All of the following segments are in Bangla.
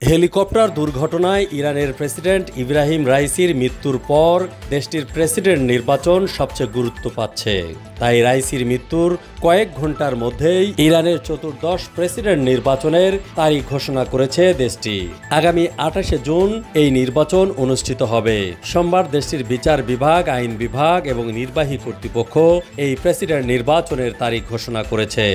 হেলিকপ্টার দুর্ঘটনায় ইরানের প্রেসিডেন্ট ইব্রাহিম রাইসির মৃত্যুর পর দেশটির প্রেসিডেন্ট নির্বাচন সবচেয়ে গুরুত্ব পাচ্ছে। তাই রাইসির মৃত্যুর কয়েক ঘন্টার মধ্যেই ইরানের চতুর্দশ প্রেসিডেন্ট নির্বাচনের তারিখ ঘোষণা করেছে দেশটি। আগামী 28 জুন এই নির্বাচন অনুষ্ঠিত হবে। সোমবার দেশটির বিচার বিভাগ, আইন বিভাগ এবং নির্বাহী কর্তৃপক্ষ এই প্রেসিডেন্ট নির্বাচনের তারিখ ঘোষণা করেছে।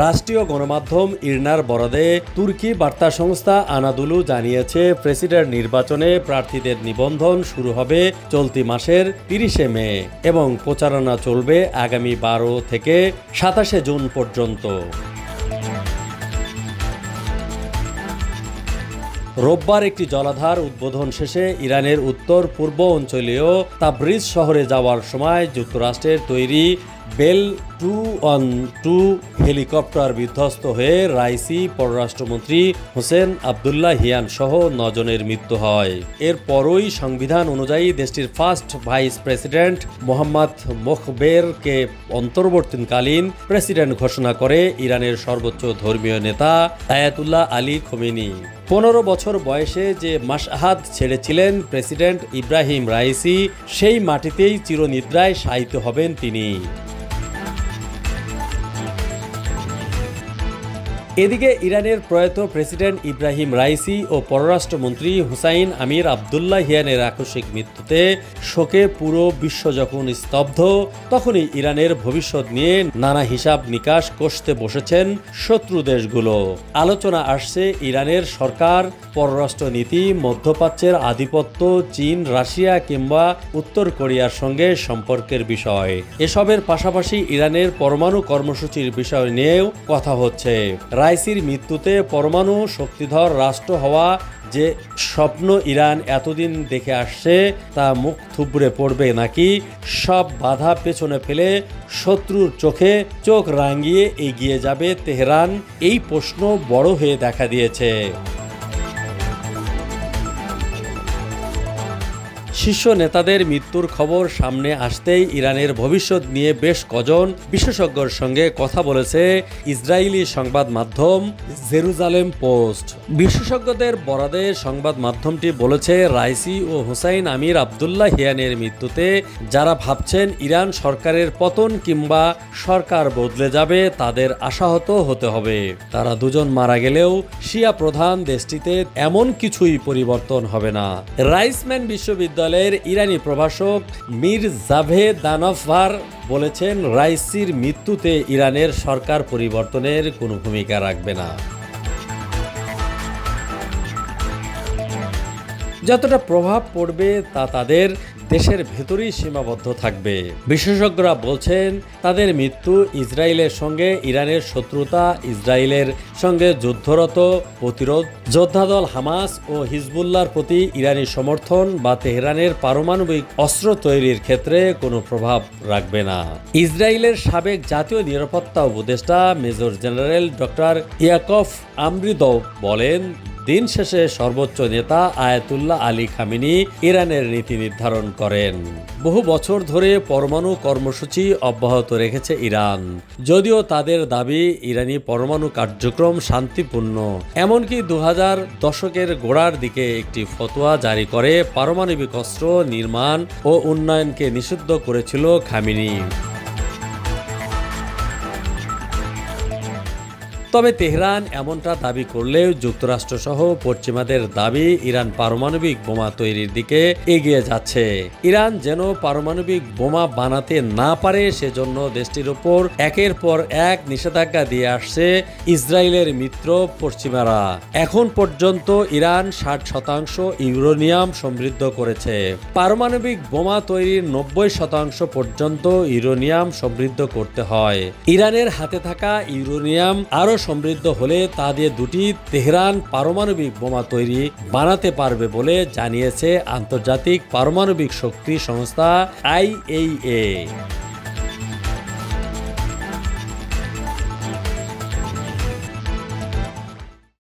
রাষ্ট্রীয় গণমাধ্যম ইরনার বরাদে তুর্কি বার্তা সংস্থা আনাদুলু জানিয়েছে, প্রেসিডেন্ট নির্বাচনে প্রার্থীদের নিবন্ধন শুরু হবে চলতি মাসের 30 মে এবং প্রচারণা চলবে আগামী 12 থেকে 27 জুন পর্যন্ত। রোববার একটি জলাধার উদ্বোধন শেষে ইরানের উত্তর পূর্ব অঞ্চলীয় তাবরিজ শহরে যাওয়ার সময় যুক্তরাষ্ট্রের তৈরি বেল 212 হেলিকপ্টার বিধ্বস্ত হয়ে রাইসি, পররাষ্ট্রমন্ত্রী হোসেন আবদুল্লাহিয়ান সহ 9 জনের মৃত্যু হয়। এরপরই সংবিধান অনুযায়ী দেশটির ফার্স্ট ভাইস প্রেসিডেন্ট মোহাম্মদ মোখবেরকে অন্তর্বর্তীকালীন প্রেসিডেন্ট ঘোষণা করে ইরানের সর্বোচ্চ ধর্মীয় নেতা আয়াতুল্লাহ আলী খোমেনি। 15 বছর বয়সে যে মাশহাদ ছেড়েছিলেন প্রেসিডেন্ট ইব্রাহিম রাইসি, সেই মাটিতেই চিরনিদ্রায় শায়িত হবেন তিনি। এদিকে ইরানের প্রয়াত প্রেসিডেন্ট ইব্রাহিম রাইসি ও পররাষ্ট্রমন্ত্রী হুসাইন আমির আবদুল্লাহিয়ানের আকস্মিক মৃত্যুতে শোকে পুরো বিশ্ব যখন স্তব্ধ, তখনই ইরানের ভবিষ্যৎ নিয়ে নানা হিসাব নিকাশ কষতে বসেছেন শত্রু দেশগুলো। আলোচনা আসছে ইরানের সরকার, পররাষ্ট্রনীতি, মধ্যপ্রাচ্যের আধিপত্য, চীন, রাশিয়া কিংবা উত্তর কোরিয়ার সঙ্গে সম্পর্কের বিষয়। এসবের পাশাপাশি ইরানের পরমাণু কর্মসূচির বিষয় নিয়েও কথা হচ্ছে। রাইসির মৃত্যুতে পরমাণু শক্তিধর রাষ্ট্র হওয়া যে স্বপ্ন ইরান এতদিন দেখে আসছে তা মুখ থুবড়ে পড়বে নাকি সব বাধা পেছনে ফেলে শত্রুর চোখে চোখ রাঙিয়ে এগিয়ে যাবে তেহরান, এই প্রশ্ন বড় হয়ে দেখা দিয়েছে। শীর্ষ নেতাদের মৃত্যুর খবর সামনে আসতেই ইরানের ভবিষ্যৎ নিয়ে বেশ কজন বিশেষজ্ঞর সঙ্গে কথা বলেছে ইসরায়েলি সংবাদ মাধ্যম জেরুজালেম পোস্ট। বিশেষজ্ঞদের বরাদে সংবাদ মাধ্যমটি বলেছে, রাইসি ও হুসাইন আমির আবদুল্লাহিয়ানের মৃত্যুতে যারা ভাবছেন ইরান সরকারের পতন কিংবা সরকার বদলে যাবে, তাদের আশাহত হতে হবে। তারা দুজন মারা গেলেও শিয়া প্রধান দেশটিতে এমন কিছুই পরিবর্তন হবে না। রাইসম্যান বিশ্ববিদ্যালয়ের ইরানি প্রভাষক মীর জাভেদানফার বলেছেন, রাইসির মৃত্যুতে ইরানের সরকার পরিবর্তনের কোনো ভূমিকা রাখবে না। যতটা প্রভাব পড়বে তা তাদের দেশের ভেতরেই সীমাবদ্ধ থাকবে। বিশেষজ্ঞরা বলছেন, তাদের মৃত্যু ইসরায়েলের সঙ্গে ইরানের শত্রুতা, ইসরায়েলের সঙ্গে যুদ্ধরত প্রতিরোধ যোদ্ধাদল হামাস ও হিজবুল্লাহর প্রতি ইরানি সমর্থন বা তেহরানের পারমাণবিক অস্ত্র তৈরির ক্ষেত্রে কোনো প্রভাব রাখবে না। ইসরায়েলের সাবেক জাতীয় নিরাপত্তা উপদেষ্টা মেজর জেনারেল ডক্টর ইয়াকভ আমরিদভ বলেন, দিন শেষে সর্বোচ্চ নেতা আয়াতুল্লাহ আলী খামেনি ইরানের নীতি নির্ধারণ করেন। বহু বছর ধরে পরমাণু কর্মসূচি অব্যাহত রেখেছে ইরান, যদিও তাদের দাবি ইরানি পরমাণু কার্যক্রম শান্তিপূর্ণ। এমনকি 2000 দশকের গোড়ার দিকে একটি ফতোয়া জারি করে পারমাণবিক অস্ত্র নির্মাণ ও উন্নয়নকে নিষিদ্ধ করেছিল খামেনি। তবে তেহরান এমনটা দাবি করলেও যুক্তরাষ্ট্রসহ পশ্চিমাদের দাবি ইরান পারমাণবিক বোমা তৈরির দিকে এগিয়ে যাচ্ছে। ইরান যেন পারমাণবিক বোমা বানাতে না পারে সেজন্য দেশটির উপর একের পর এক নিষেধাজ্ঞা দিয়ে আসছে ইসরায়েলের মিত্র পশ্চিমারা। এখন পর্যন্ত ইরান 60% ইউরেনিয়াম সমৃদ্ধ করেছে। পারমাণবিক বোমা তৈরির 90% পর্যন্ত ইউরেনিয়াম সমৃদ্ধ করতে হয়। ইরানের হাতে থাকা ইউরেনিয়াম আরও সমৃদ্ধ হলে তা দিয়ে দুটি তেহরান পারমাণবিক বোমা তৈরি বানাতে পারবে বলে জানিয়েছে আন্তর্জাতিক পারমাণবিক শক্তি সংস্থা IAEA।